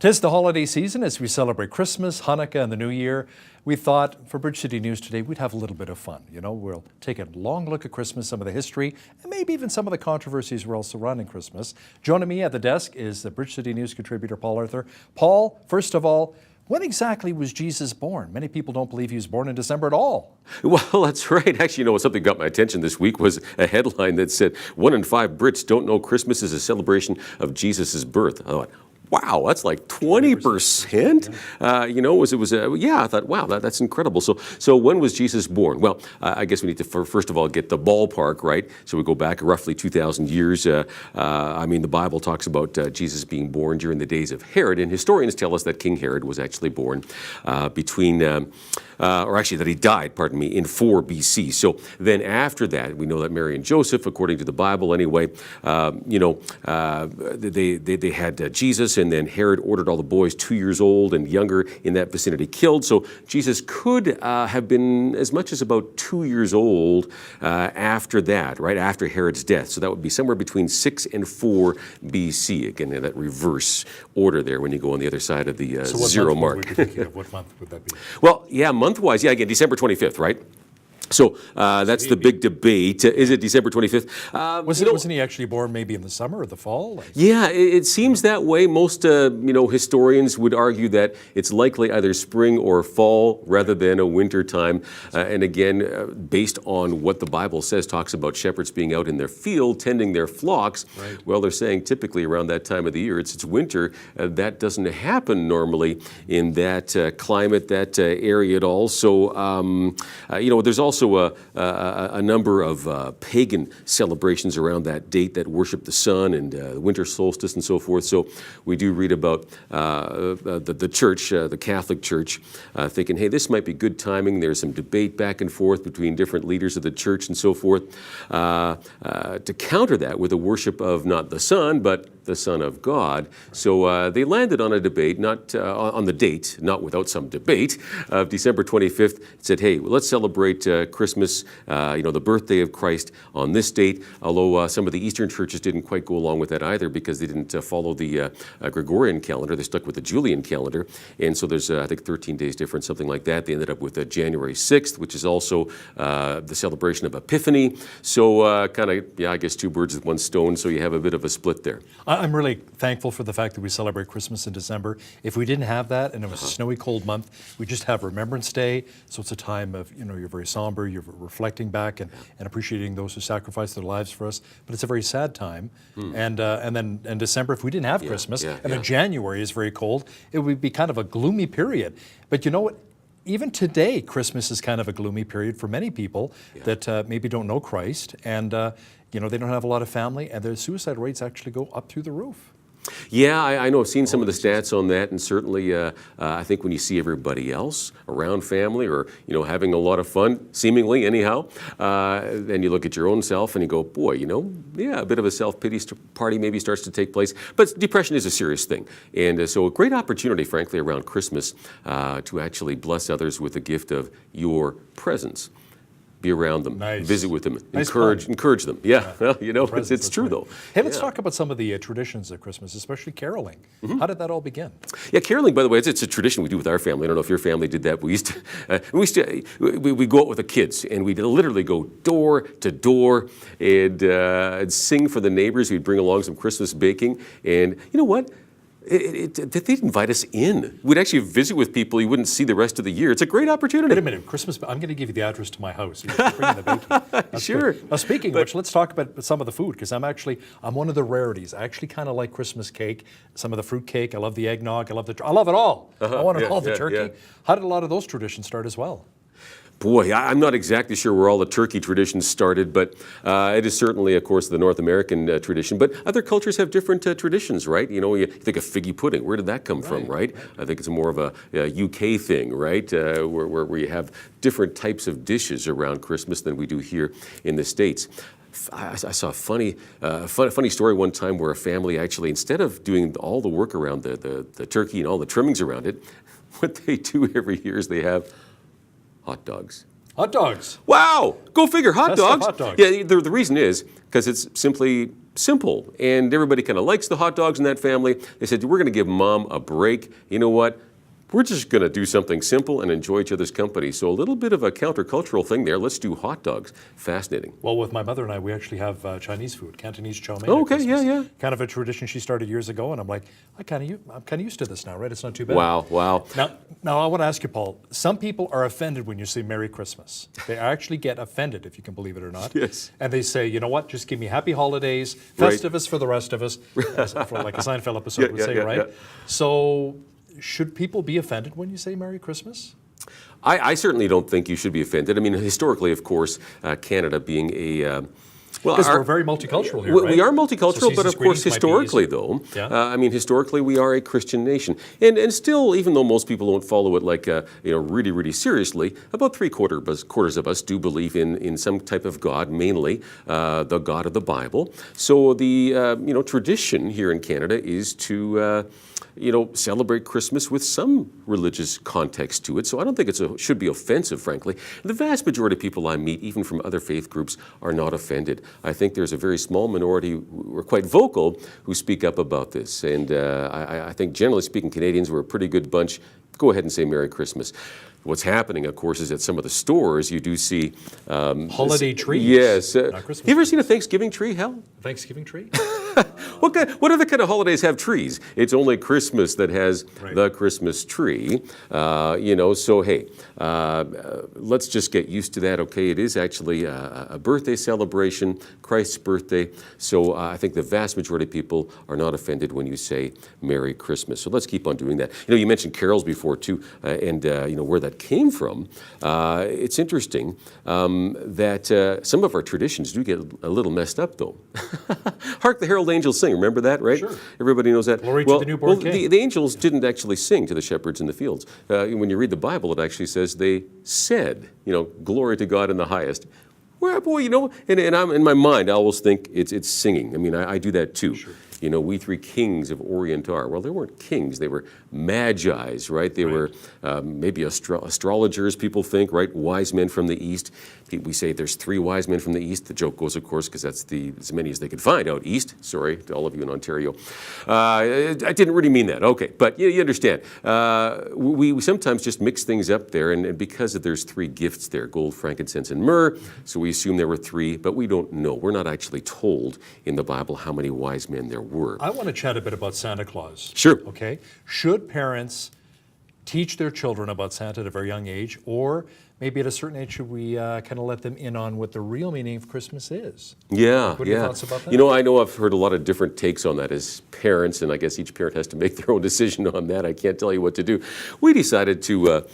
'Tis the holiday season as we celebrate Christmas, Hanukkah, and the New Year. We thought for Bridge City News today we'd have a little bit of fun. We'll take a long look at Christmas, some of the history, and maybe even some of the controversies we're all surrounding Christmas. Joining me at the desk is the Bridge City News contributor Paul Arthur. Paul, first of all, when exactly was Jesus born? Many people don't believe he was born in December at all. Well, that's right. Actually, something got my attention this week was a headline that said 1 in 5 Brits don't know Christmas is a celebration of Jesus' birth. I thought, wow, that's like 20%. I thought, wow, that's incredible. So when was Jesus born? Well, I guess we need to first of all get the ballpark right. So we go back roughly 2,000 years. The Bible talks about Jesus being born during the days of Herod, and historians tell us that King Herod was actually born that he died, in 4 BC. So then after that, we know that Mary and Joseph, according to the Bible anyway, they had Jesus, and then Herod ordered all the boys 2 years old and younger in that vicinity killed. So Jesus could have been as much as about 2 years old after that, right after Herod's death. So that would be somewhere between 6 and 4 BC. Again, that reverse order there when you go on the other side of the zero mark. What month would that be? Well, yeah, month-wise, again, December 25th, right? So that's the big debate. Is it December 25th? Wasn't he actually born maybe in the summer or the fall? Yeah, it seems that way. Most historians would argue that it's likely either spring or fall rather than a winter time. And again, based on what the Bible says, talks about shepherds being out in their field tending their flocks. Right. Well, they're saying typically around that time of the year, it's winter. That doesn't happen normally in that climate, that area at all. So, there's also a number of pagan celebrations around that date that worship the sun and the winter solstice and so forth. So we do read about the church, the Catholic Church, thinking, hey, this might be good timing. There's some debate back and forth between different leaders of the church and so forth. To counter that with a worship of not the sun, but the Son of God. So they landed on a debate, not on the date, not without some debate, of December 25th. Said, hey, let's celebrate Christmas, the birthday of Christ on this date, although some of the Eastern churches didn't quite go along with that either because they didn't follow the Gregorian calendar. They stuck with the Julian calendar. And so there's, 13 days difference, something like that. They ended up with January 6th, which is also the celebration of Epiphany. So I guess 2 birds with 1 stone, so you have a bit of a split there. I'm really thankful for the fact that we celebrate Christmas in December. If we didn't have that and it was a snowy, cold month, we just have Remembrance Day. So it's a time of, you're very somber, you're reflecting back and appreciating those who sacrificed their lives for us. But it's a very sad time. And then in December, if we didn't have Christmas, then January is very cold, it would be kind of a gloomy period. But you know what? Even today, Christmas is kind of a gloomy period for many people that maybe don't know Christ, and they don't have a lot of family, and their suicide rates actually go up through the roof. Yeah, I know. I've seen some of the stats on that, and certainly I think when you see everybody else around family or, having a lot of fun, seemingly anyhow, then you look at your own self and you go, boy, a bit of a self-pity party maybe starts to take place. But depression is a serious thing. And so a great opportunity, frankly, around Christmas to actually bless others with the gift of your presence. Be around them, visit with them, encourage them. Yeah, well, it's true though. Hey, let's talk about some of the traditions of Christmas, especially caroling. How did that all begin? Yeah, caroling, by the way, it's a tradition we do with our family. I don't know if your family did that. We go out with the kids and we'd literally go door to door and sing for the neighbors. We'd bring along some Christmas baking, and you know what? They'd invite us in. We'd actually visit with people you wouldn't see the rest of the year. It's a great opportunity. Wait a minute, Christmas, I'm going to give you the address to my house. You have to bring the baking. Sure. Good. Now, speaking of which, let's talk about some of the food, because I'm one of the rarities. I actually kind of like Christmas cake, some of the fruit cake. I love the eggnog. I love it all. I want all the turkey. Yeah. How did a lot of those traditions start as well? Boy, I'm not exactly sure where all the turkey traditions started, but it is certainly, of course, the North American tradition. But other cultures have different traditions, right? You think of figgy pudding. Where did that come from, right? I think it's more of a UK thing, right? Where you have different types of dishes around Christmas than we do here in the States. I saw a funny story one time where a family actually, instead of doing all the work around the turkey and all the trimmings around it, what they do every year is they have hot dogs. Hot dogs. Wow! Go figure, hot dogs. Hot dogs. Yeah, the reason is because it's simply simple, and everybody kind of likes the hot dogs in that family. They said, we're going to give Mom a break. You know what? We're just going to do something simple and enjoy each other's company. So a little bit of a countercultural thing there. Let's do hot dogs. Fascinating. Well, with my mother and I, we actually have Chinese food, Cantonese chow mein. Oh, at okay, Christmas. yeah. Kind of a tradition she started years ago, and I'm like, I'm kind of used to this now, right? It's not too bad. Wow. Now I want to ask you, Paul. Some people are offended when you say Merry Christmas. They actually get offended, if you can believe it or not. Yes. And they say, you know what? Just give me Happy Holidays, Right. Festivus for the rest of us, for like a Seinfeld episode would say, yeah, right? yeah. So, should people be offended when you say Merry Christmas? I certainly don't think you should be offended. I mean, historically, of course, Canada being a Because we're very multicultural here, right? We are multicultural, So but of season's course, greetings might be historically, easy. though, Yeah. I mean, historically, we are a Christian nation, and still, even though most people don't follow it like really seriously, about quarters of us do believe in some type of God, mainly the God of the Bible. So the tradition here in Canada is to celebrate Christmas with some religious context to it. So I don't think it should be offensive, frankly. The vast majority of people I meet, even from other faith groups, are not offended. I think there's a very small minority who are quite vocal who speak up about this. And I think, generally speaking, Canadians, we're a pretty good bunch. Go ahead and say Merry Christmas. What's happening, of course, is at some of the stores you do see Holiday trees. Yes. Not Christmas You ever trees. seen a Thanksgiving tree, Hal? Thanksgiving tree? What other kind of holidays have trees? It's only Christmas that has Right. the Christmas tree. So hey, let's just get used to that, okay? It is actually a birthday celebration, Christ's birthday. So I think the vast majority of people are not offended when you say Merry Christmas. So let's keep on doing that. You mentioned carols before too, and where that came from. It's interesting that some of our traditions do get a little messed up, though. Hark the Herald Angels Sing. Remember that, right? Sure. Everybody knows that. Glory to the newborn King. The angels didn't actually sing to the shepherds in the fields. When you read the Bible, it actually says they said, glory to God in the highest. Well, boy, and I'm in my mind, I always think it's singing. I mean, I do that too. Sure. We three kings of Orient are. Well, they weren't kings. They were magi's, right? They were maybe astrologers, people think, right? Wise men from the East. We say there's 3 wise men from the East. The joke goes, of course, because that's as many as they could find out East. Sorry to all of you in Ontario. I didn't really mean that. Okay, but you understand. We sometimes just mix things up there, and because there's 3 gifts there, gold, frankincense, and myrrh, so we assume there were 3, but we don't know. We're not actually told in the Bible how many wise men there were. I want to chat a bit about Santa Claus. Sure. Okay. Should parents teach their children about Santa at a very young age, or maybe at a certain age should we kind of let them in on what the real meaning of Christmas is? Yeah, What are your thoughts about that? I know I've heard a lot of different takes on that as parents, and I guess each parent has to make their own decision on that. I can't tell you what to do. We decided to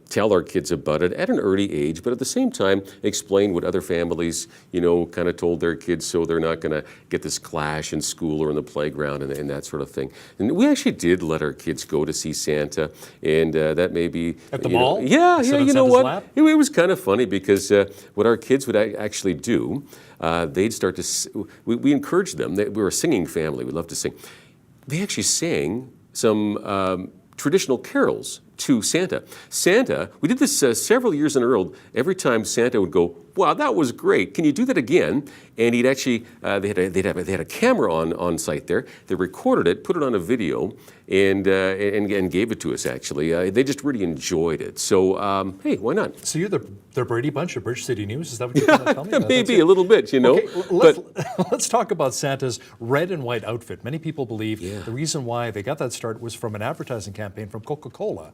tell our kids about it at an early age, but at the same time explain what other families, kind of told their kids, so they're not going to get this clash in school or in the playground and that sort of thing. And we actually did let our kids go to see Santa, and that may be At the mall? Yeah, Sit on you know Santa's what? lap? It was kind of funny because what our kids would actually do, they'd start to, we encouraged them. We were a singing family. We love to sing. They actually sang some traditional carols to Santa. We did this several years in a row. Every time Santa would go, wow, that was great. Can you do that again? And he'd actually, they had a camera on site there. They recorded it, put it on a video, and gave it to us, actually. They just really enjoyed it. So, hey, why not? So you're the Brady Bunch of Bridge City News? Is that what you're trying to tell me? Maybe a little bit, Okay, but let's talk about Santa's red and white outfit. Many people believe the reason why they got that start was from an advertising campaign from Coca-Cola.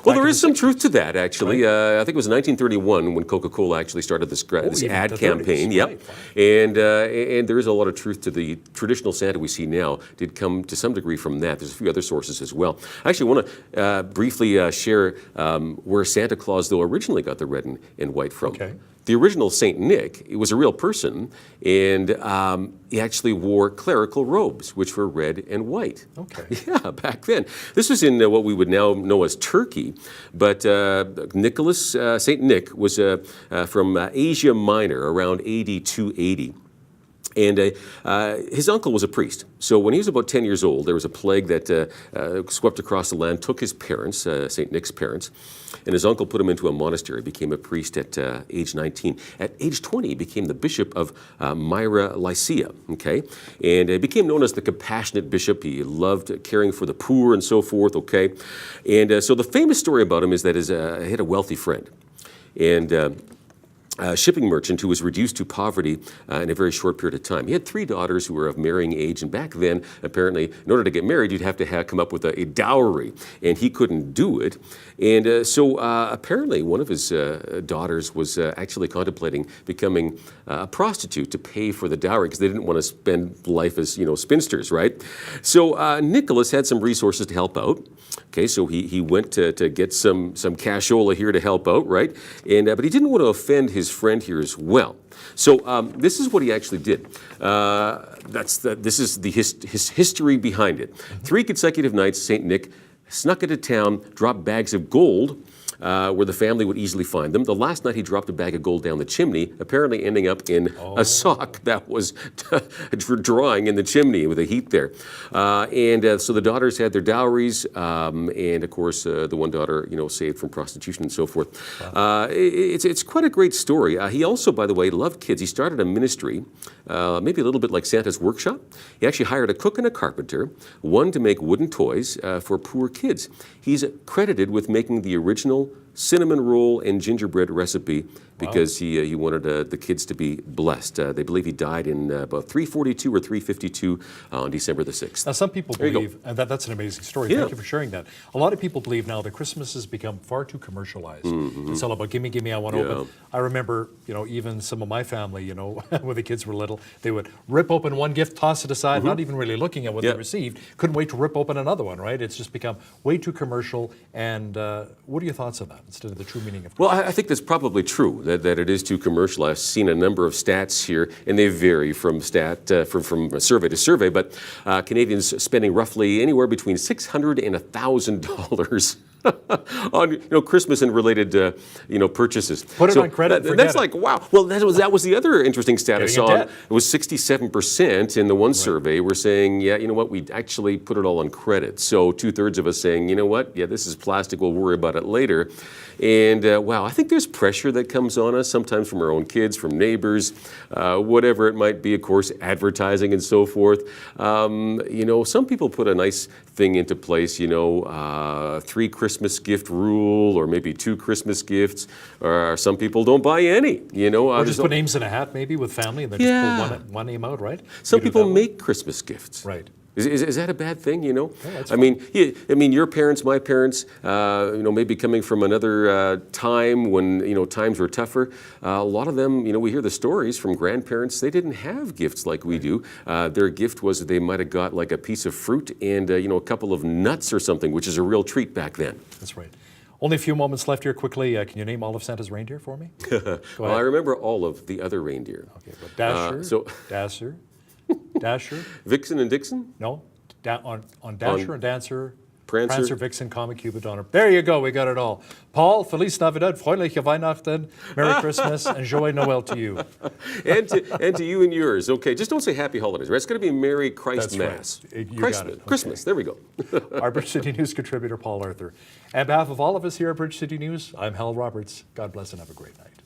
well, there is some truth to that, actually. I think it was 1931 when Coca-Cola actually started this even ad the 30s, campaign. Yep. right, wow. And there is a lot of truth to the traditional Santa we see now did come to some degree from that. There's a few other sources as well. I actually want to briefly share where Santa Claus, though, originally got the red and white from. Okay. The original Saint Nick, it was a real person, and he actually wore clerical robes, which were red and white. Okay. Yeah, back then. This was in what we would now know as Turkey, but Saint Nick was from Asia Minor around AD 280. And his uncle was a priest. So when he was about 10 years old, there was a plague that swept across the land, took his parents, St. Nick's parents, and his uncle put him into a monastery, became a priest at age 19. At age 20, he became the bishop of Myra Lycia, okay? And he became known as the compassionate bishop. He loved caring for the poor and so forth, okay? And so the famous story about him is that he had a wealthy friend. And a shipping merchant who was reduced to poverty in a very short period of time. He had 3 daughters who were of marrying age, and back then, apparently, in order to get married, you'd have to come up with a dowry, and he couldn't do it. And so apparently, one of his daughters was actually contemplating becoming a prostitute to pay for the dowry because they didn't want to spend life as, spinsters, right? So Nicholas had some resources to help out. Okay, so he went to get some cashola here to help out, right? And but he didn't want to offend his friend here as well. So this is what he actually did. This is his history behind it. 3 consecutive nights, St. Nick snuck into town, dropped bags of gold where the family would easily find them. The last night he dropped a bag of gold down the chimney, apparently ending up in a sock that was drying in the chimney with the heat there. So the daughters had their dowries, and of course the one daughter, saved from prostitution and so forth. Wow. It's quite a great story. He also, by the way, loved kids. He started a ministry, maybe a little bit like Santa's Workshop. He actually hired a cook and a carpenter, one to make wooden toys for poor kids. He's credited with making the original cinnamon roll and gingerbread recipe because he wanted the kids to be blessed. They believe he died in about 342 or 352 on December the 6th. Now, some people believe, and that's an amazing story. Yeah. Thank you for sharing that. A lot of people believe now that Christmas has become far too commercialized. Mm-hmm. It's all about gimme, gimme, I want to open. I remember, even some of my family, when the kids were little, they would rip open one gift, toss it aside, not even really looking at what they received. Couldn't wait to rip open another one, right? It's just become way too commercial. And what are your thoughts on that instead of the true meaning of Christmas? Well, I think that's probably true, that it is too commercial. I've seen a number of stats here, and they vary from from survey to survey, but Canadians spending roughly anywhere between $600 and $1,000 on Christmas and related purchases. Put it on credit. That's like, wow. Well, that was the other interesting stat I saw. Debt. It was 67% in the one survey were saying, yeah, you know what, we actually put it all on credit. So 2/3 of us saying, you know what, yeah, this is plastic, we'll worry about it later. And wow, I think there's pressure that comes on us sometimes from our own kids, from neighbors, whatever it might be, of course, advertising and so forth. Some people put a nice thing into place, 3 Christmas gift rule, or maybe 2 Christmas gifts, or some people don't buy any, Or just put names in a hat maybe with family and then just pull one name out, right? Some people make Christmas gifts. Right. Is that a bad thing, that's I mean, your parents, my parents, maybe coming from another time when, times were tougher. A lot of them, we hear the stories from grandparents, they didn't have gifts like we do. Their gift was they might have got like a piece of fruit and, a couple of nuts or something, which is a real treat back then. That's right. Only a few moments left here quickly. Can you name all of Santa's reindeer for me? Well, I remember all of the other reindeer. Okay, but Dasher, Dasher. Vixen and Dixon? No, on Dasher and Dancer, Prancer, Vixen, Comet, Cupid, Donner. There you go, we got it all. Paul, Feliz Navidad, Freundliche Weihnachten, Merry Christmas, and Joyeux Noël to you. and to you and yours. Okay, just don't say Happy Holidays, right? It's going to be Merry Christ Mass. Right. You Christmas, got it. Okay. Christmas, there we go. Our Bridge City News contributor, Paul Arthur. On behalf of all of us here at Bridge City News, I'm Hal Roberts. God bless and have a great night.